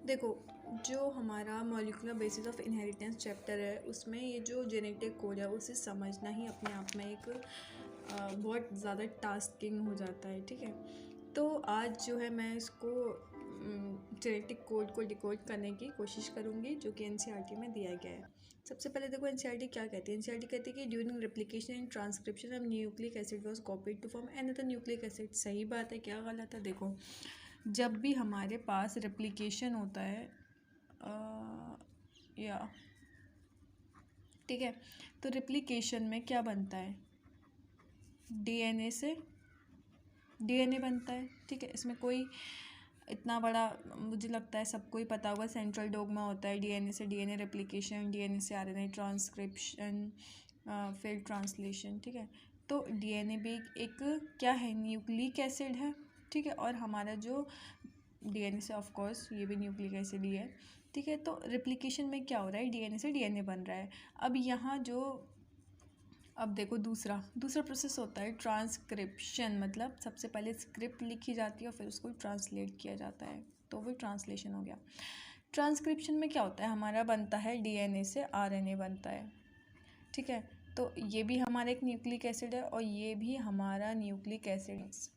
देखो, जो हमारा molecular basis of inheritance chapter है उसमें ये जो जेनेटिक कोड है उसे समझना ही अपने आप में एक बहुत ज़्यादा टास्किंग हो जाता है। ठीक है, तो आज जो है मैं इसको जेनेटिक कोड को डिकोड करने की कोशिश करूँगी जो कि एनसीईआरटी में दिया गया है। सबसे पहले देखो एनसीईआरटी क्या कहती है। एनसीईआरटी कहती है कि during replication and transcription of nucleic acid was copied to form another nucleic acid. सही बात है, क्या गलत है? देखो, जब भी हमारे पास रेप्लिकेशन होता है या ठीक है, तो रेप्लिकेशन में क्या बनता है? डीएनए से डीएनए बनता है। ठीक है, इसमें कोई इतना बड़ा, मुझे लगता है सबको ही पता होगा, सेंट्रल डोग्मा होता है डीएनए से डीएनए रेप्लिकेशन, डीएनए से आरएनए ट्रांसक्रिप्शन, फिर ट्रांसलेशन। ठीक है, तो डीएनए भी एक क्या है? न्यूक्लिक एसिड है। ठीक है, और हमारा जो डीएनए से ऑफ कोर्स ये भी न्यूक्लिक एसिड ही है। ठीक है, तो रेप्लिकेशन में क्या हो रहा है? डीएनए से डीएनए बन रहा है। अब यहाँ जो अब देखो दूसरा प्रोसेस होता है ट्रांसक्रिप्शन। मतलब सबसे पहले स्क्रिप्ट लिखी जाती है और फिर उसको ट्रांसलेट किया जाता है, तो वो ट्रांसलेशन हो गया। ट्रांसक्रिप्शन में क्या होता है? हमारा बनता है डीएनए से आरएनए बनता है। ठीक है, तो ये भी हमारा एक न्यूक्लिक एसिड है और ये भी हमारा न्यूक्लिक एसिड है।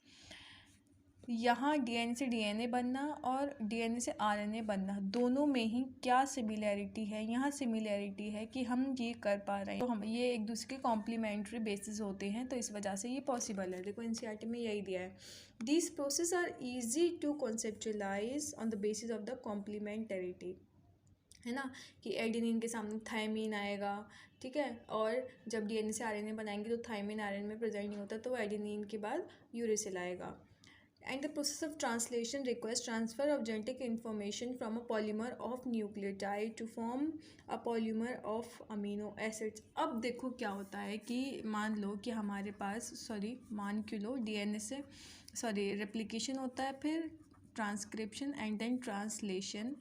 यहाँ डीएनए से डीएनए बनना और डीएनए से आरएनए बनना, दोनों में ही क्या सिमिलैरिटी है? यहाँ सिमिलैरिटी है कि हम ये कर पा रहे हैं, तो हम ये एक दूसरे के कॉम्प्लीमेंट्री बेसिस होते हैं, तो इस वजह से ये पॉसिबल है। देखो एनसीईआरटी में यही दिया है, these process are easy to conceptualise on the basis of the complementarity. है ना, कि एडेनिन के सामने थायमीन आएगा। ठीक है, और जब डीएनए से आरएनए बनाएंगे तो थायमीन आरएनए में प्रेजेंट नहीं होता, तो एडेनिन के बाद यूरेसिल आएगा। And the process of translation requires transfer of genetic information from a polymer of nucleotide to form a polymer of amino acids। अब देखो क्या होता है कि मान लो कि हमारे पास मान के लो डीएनए से रेप्लिकेशन होता है, फिर ट्रांसक्रिप्शन एंड देन ट्रांसलेशन।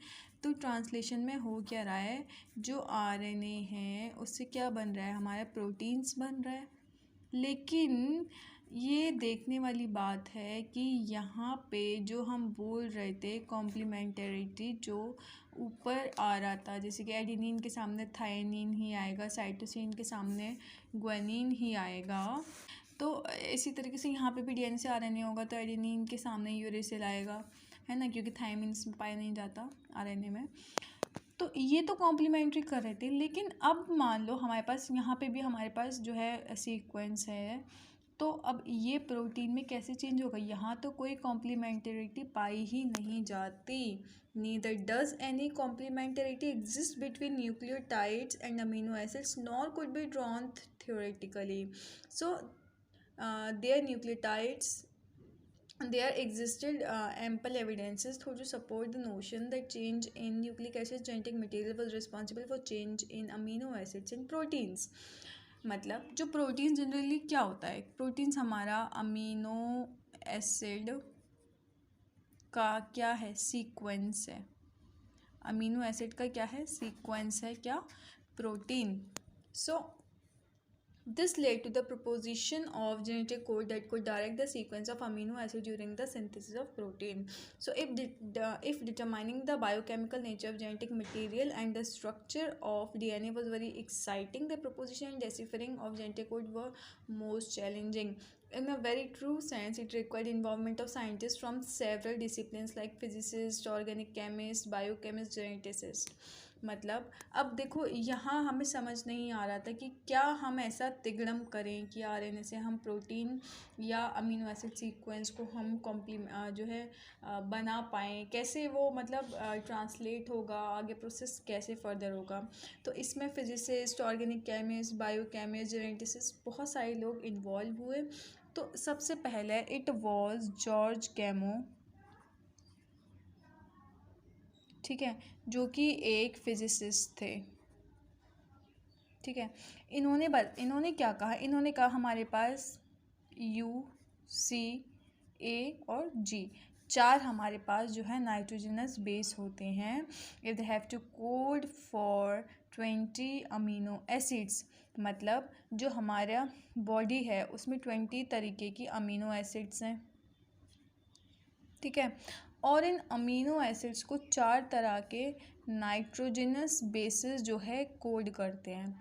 तो ट्रांसलेशन में हो क्या रहा है? जो आरएनए है उससे क्या बन रहा है? हमारा प्रोटीन्स बन रहा है। लेकिन ये देखने वाली बात है कि यहाँ पे जो हम बोल रहे थे कॉम्प्लीमेंटरिटी, जो ऊपर आ रहा था, जैसे कि एडेनिन के सामने थायनिन ही आएगा, साइटोसिन के सामने ग्वानिन ही आएगा, तो इसी तरीके से यहाँ पे भी डीएनए से आरएनए होगा तो एडेनिन के सामने यूरेसिल आएगा, है ना, क्योंकि थायमिन इसमें पाया नहीं जाता आरएनए में। तो ये तो कॉम्प्लीमेंट्री कर रहे थे, लेकिन अब मान लो हमारे पास यहाँ पे भी हमारे पास जो है सीक्वेंस है, तो अब ये प्रोटीन में कैसे चेंज होगा? यहाँ तो कोई कॉम्प्लीमेंटरिटी पाई ही नहीं जाती। Neither does any complementarity exist between nucleotides and amino acids nor could be drawn theoretically. So their nucleotides there existed ample evidences to support the notion that change in nucleic acid genetic material was responsible for change in amino acids and proteins। मतलब जो protein generally क्या होता है? Proteins हमारा amino acid का क्या है? Sequence है। अमीनो एसिड का क्या है? सीक्वेंस है। क्या? Protein. So this led to the proposition of genetic code that could direct the sequence of amino acid during the synthesis of protein. So if determining the biochemical nature of genetic material and the structure of DNA was very exciting, the proposition and deciphering of genetic code were most challenging. In a very true sense, it required involvement of scientists from several disciplines like physicists, organic chemists, biochemists, geneticists। मतलब अब देखो यहाँ हमें समझ नहीं आ रहा था कि क्या हम ऐसा तिगड़म करें कि आरएनए से हम प्रोटीन या अमीनो एसिड सीक्वेंस को हम जो है बना पाएँ, कैसे वो मतलब ट्रांसलेट होगा, आगे प्रोसेस कैसे फर्दर होगा। तो इसमें physicist, organic chemist, biochemist, geneticist बहुत सारे लोग इन्वॉल्व हुए। तो सबसे पहले इट वॉज जॉर्ज कैमो, ठीक है, जो कि एक फिजिसिस्ट थे। ठीक है, इन्होंने क्या कहा? इन्होंने कहा हमारे पास यू, सी, ए और जी, 4 हमारे पास जो है नाइट्रोजनस बेस होते हैं। If they have to code for 20 amino acids, मतलब जो हमारा बॉडी है उसमें 20 तरीके की अमीनो एसिड्स हैं। ठीक है, और इन अमीनो एसिड्स को 4 तरह के नाइट्रोजनस बेसिस जो है कोड करते हैं।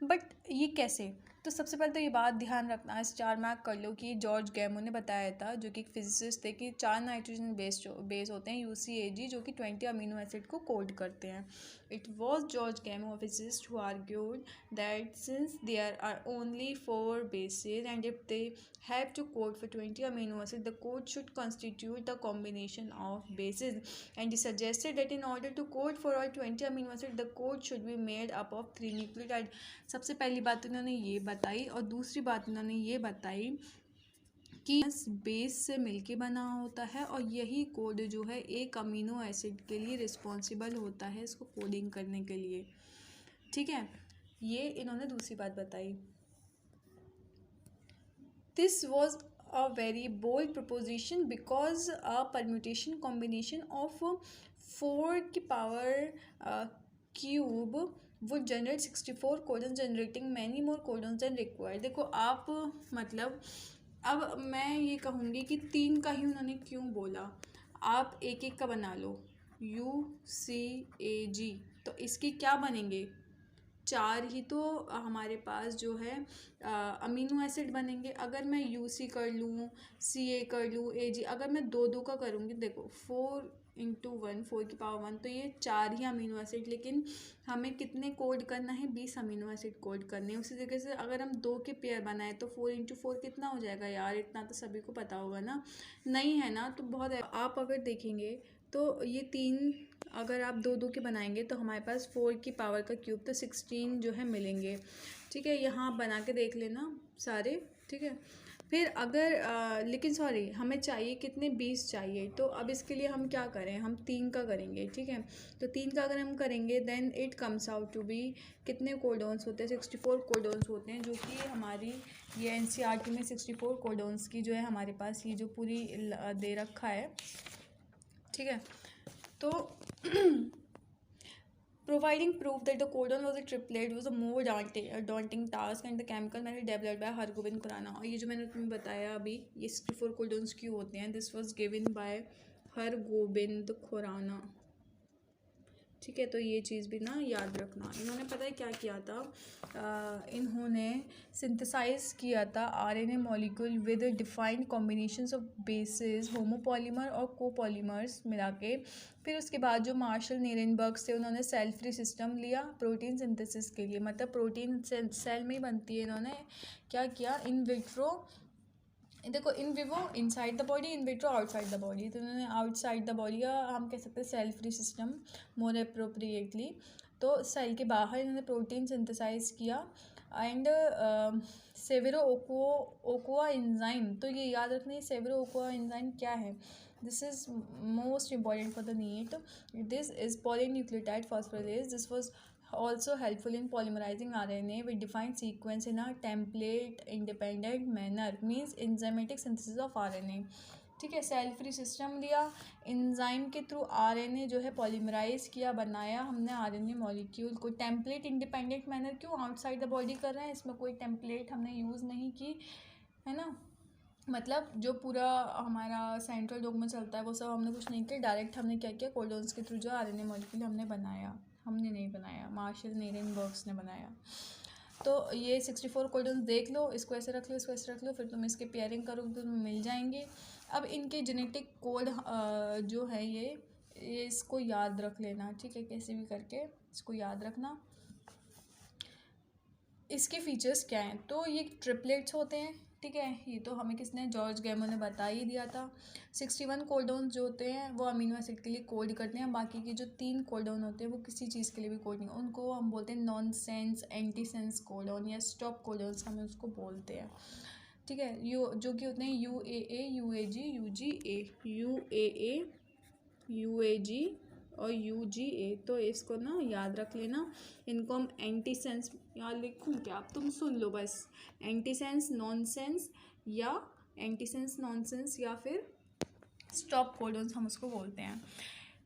बट ये कैसे? तो सबसे पहले तो ये बात ध्यान रखना, इस 4 मार्क कर लो कि जॉर्ज गैमो ने बताया था, जो कि एक फिजिसिस्ट थे, कि 4 नाइट्रोजन बेस होते हैं UCAG, जो कि 20 अमीनो एसिड को कोड करते हैं। It was George Gamow, physicist, who argued that since there are only 4 bases and if they have to code for 20 amino acids, the code should constitute the combination of bases, and he suggested that in order to code for all 20 amino acids, the code should be made up of 3 nucleotides. सबसे पहली बात उन्होंने ये बताई, और दूसरी बात उन्होंने ये बताई कि बेस से मिलके बना होता है, और यही कोड जो है एक अमीनो एसिड के लिए रिस्पॉन्सिबल होता है इसको कोडिंग करने के लिए। ठीक है, ये इन्होंने दूसरी बात बताई। This was a very bold proposition because a permutation combination of 4 की power cube would generate 64 codons, generating many more codons than required. देखो आप, मतलब अब मैं ये कहूँगी कि 3 का ही उन्होंने क्यों बोला। आप एक एक का बना लो, UCAG, तो इसकी क्या बनेंगे? 4 ही तो हमारे पास जो है अमीनो एसिड बनेंगे। अगर मैं UC कर लूँ, CA कर लूँ, AG, अगर मैं 2 का करूँगी, देखो 4 × 1, 4 की पावर 1, तो ये 4 ही अमीनो एसिड, लेकिन हमें कितने कोड करना है? 20 अमीनो एसिड कोड करने हैं। उसी तरीके से अगर हम 2 के पेयर बनाए तो 4 × 4 कितना हो जाएगा यार? इतना तो सभी को पता होगा ना? नहीं है ना? तो बहुत है। आप अगर देखेंगे तो ये 3 अगर आप 2 के बनाएंगे तो हमारे पास 4 की पावर का क्यूब, तो 16 जो है मिलेंगे। ठीक है, यहाँ आप बना के देख लेना सारे। ठीक है, फिर अगर लेकिन सॉरी, हमें चाहिए कितने? 20 चाहिए। तो अब इसके लिए हम क्या करें? हम 3 का करेंगे। ठीक है, तो 3 का अगर हम करेंगे then it comes out to be, कितने कोडोन्स होते हैं? 64 कोडोन्स होते हैं, जो कि हमारी ये NCERT में 64 कोडोन्स की जो है हमारे पास ये जो पूरी दे रखा है। ठीक है, तो providing proof that the codon was a triplet was a more daunting task and the chemical method developed by Hargovind Khurana. और ये जो मैंने तुम्हें बताया अभी, ये 64 कोडोन्स क्यों होते हैं, this was given by Hargobind Khorana. ठीक है, तो ये चीज़ भी ना याद रखना। इन्होंने पता है क्या किया था? इन्होंने सिंथेसाइज किया था RNA molecule with defined combinations of basis, homopolymer और कोपॉलीमर्स मिला के। फिर उसके बाद जो मार्शल नीरेनबर्ग से उन्होंने सेल फ्री सिस्टम लिया प्रोटीन सिंथेसिस के लिए, मतलब प्रोटीन सेल में ही बनती है। इन्होंने क्या किया? इन विट्रो, देखो in vivo inside the body, in vitro outside the body. तो उन्होंने आउटसाइड द बॉडी का हम कह सकते हैं cell free system more appropriately. तो सेल के बाहर इन्होंने प्रोटीन सिंथेसाइज किया एंड सेवेरो ओकोआ एंजाइम। तो ये याद रखना, ये सेवेरो ओकोआ एंजाइम क्या है? This is most important for the NEET. This is polynucleotide phosphorylase. This was also helpful in polymerizing RNA with defined sequence in a template independent manner, means enzymatic synthesis of RNA। ठीक है, cell free system लिया, enzyme के through RNA जो है polymerase किया, बनाया हमने RNA molecule को। टेम्पलेट इंडिपेंडेंट मैनर क्यों? आउटसाइड द बॉडी कर रहे हैं, इसमें कोई टेम्पलेट हमने यूज़ नहीं की है ना। मतलब जो पूरा हमारा सेंट्रल डोग में चलता है वो सब हमने कुछ नहीं किया, डायरेक्ट हमने क्या किया? कोडोन्स के थ्रू जो RNA मॉलिक्यूल हमने बनाया। हमने नहीं बनाया, मार्शल नीरेनबर्ग्स ने बनाया। तो ये 64 कोडोन्स देख लो, इसको ऐसे रख लो, इसको ऐसे रख लो, फिर तुम इसके पेयरिंग करोगे तो तुम्हें मिल जाएंगे। अब इनके जेनेटिक कोड जो है ये इसको याद रख लेना। ठीक है, कैसे भी करके इसको याद रखना। इसके फीचर्स क्या हैं? तो ये ट्रिपलेट्स होते हैं। ठीक है, ये तो हमें किसने? जॉर्ज गैमो ने बता ही दिया था। 61 कोडोन्स जो होते हैं वो अमीनो एसिड के लिए कोड करते हैं। बाकी के जो 3 कोडोन होते हैं वो किसी चीज़ के लिए भी कोड नहीं, उनको हम बोलते हैं non sense, anti sense codon या स्टॉप कोडोन्स हमें उसको बोलते हैं। ठीक है, जो कि होते हैं UAA, UAG, UGA, UAA, UAG और UGA। तो इसको ना याद रख लेना। इनको हम एंटी सेंस, यार लिखूँ क्या? तुम सुन लो बस। एंटी सेंस, नॉन सेंस या एंटी सेंस नॉन सेंस या फिर स्टॉप कोडोन्स हम उसको बोलते हैं।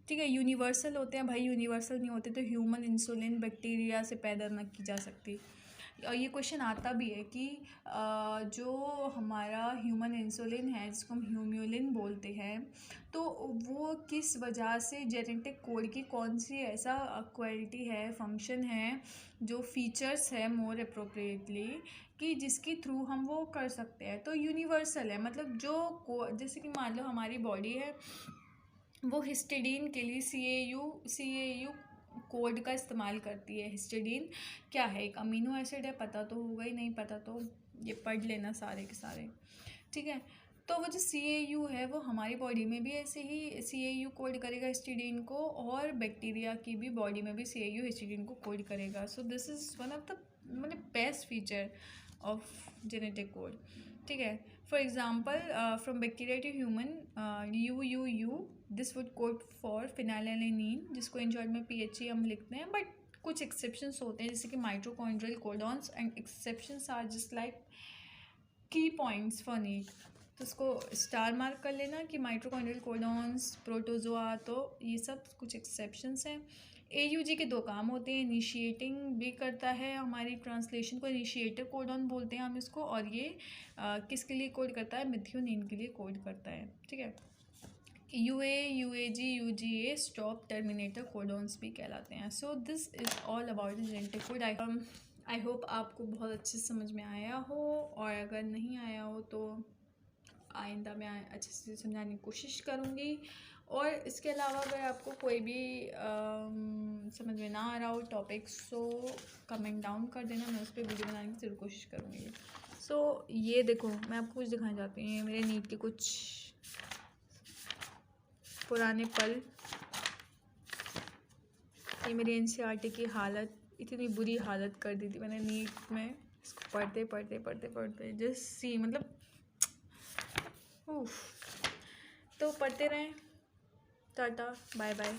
ठीक है, यूनिवर्सल होते हैं भाई, यूनिवर्सल नहीं होते तो ह्यूमन इंसुलिन बैक्टीरिया से पैदा न की जा सकती। और ये क्वेश्चन आता भी है कि जो हमारा ह्यूमन इंसुलिन है जिसको हम ह्यूम्यूलिन बोलते हैं, तो वो किस वजह से जेनेटिक कोड की कौन सी ऐसा क्वालिटी है, फंक्शन है, जो फीचर्स है मोर अप्रोप्रिएटली, कि जिसके थ्रू हम वो कर सकते हैं। तो यूनिवर्सल है, मतलब जो जैसे कि मान लो हमारी बॉडी है वो हिस्टिडीन के लिए सी ए यू कोड का इस्तेमाल करती है। हिस्टिडीन क्या है? एक अमीनो एसिड है, पता तो होगा ही, नहीं पता तो ये पढ़ लेना सारे के सारे, ठीक है। तो वो जो सी-ए-यू है वो हमारी बॉडी में भी ऐसे ही सी-ए-यू कोड करेगा हिस्टिडीन को, और बैक्टीरिया की भी बॉडी में भी सी-ए-यू हिस्टिडीन को कोड करेगा। So this is one of the मतलब best feature of genetic code, ठीक है। For example from bacteria to human, you this would code for phenylalanine, जिसको इन शॉर्ट में PHE हम लिखते हैं। बट कुछ एक्सेप्शंस होते हैं जैसे कि mitochondrial codons, and exceptions are just like key points for NEET. तो उसको स्टार मार्क कर लेना कि माइटोकॉन्ड्रियल कोडॉन्स, प्रोटोजोआ, तो ये सब कुछ एक्सेप्शंस हैं। AUG के दो काम होते हैं, इनिशिएटिंग भी करता है हमारी ट्रांसलेशन को, इनिशिएटर कोडॉन बोलते हैं हम इसको, और ये किसके लिए कोड करता है? मिथियोनिन के लिए कोड करता है, ठीक है। UA, UAG, UGA stop terminator codons भी कहलाते हैं। सो this is all about the genetic code. I hope आपको बहुत अच्छे से समझ में आया हो, और अगर नहीं आया हो तो आइंदा मैं अच्छे से समझाने की कोशिश करूँगी। और इसके अलावा अगर आपको कोई भी समझ में ना आ रहा हो टॉपिक्स, तो कमेंट डाउन कर देना, मैं उस पर वीडियो बनाने की ज़रूर कोशिश करूँगी। सो ये देखो, मैं आपको कुछ दिखाना चाहती हूँ, ये मेरे नीट के कुछ पुराने पल, ये मेरी NCERT की हालत, इतनी बुरी हालत कर दी थी मैंने नीट में, इसको पढ़ते पढ़ते पढ़ते पढ़ते जस्ट सी, मतलब तो पढ़ते रहें। Tata, bye bye.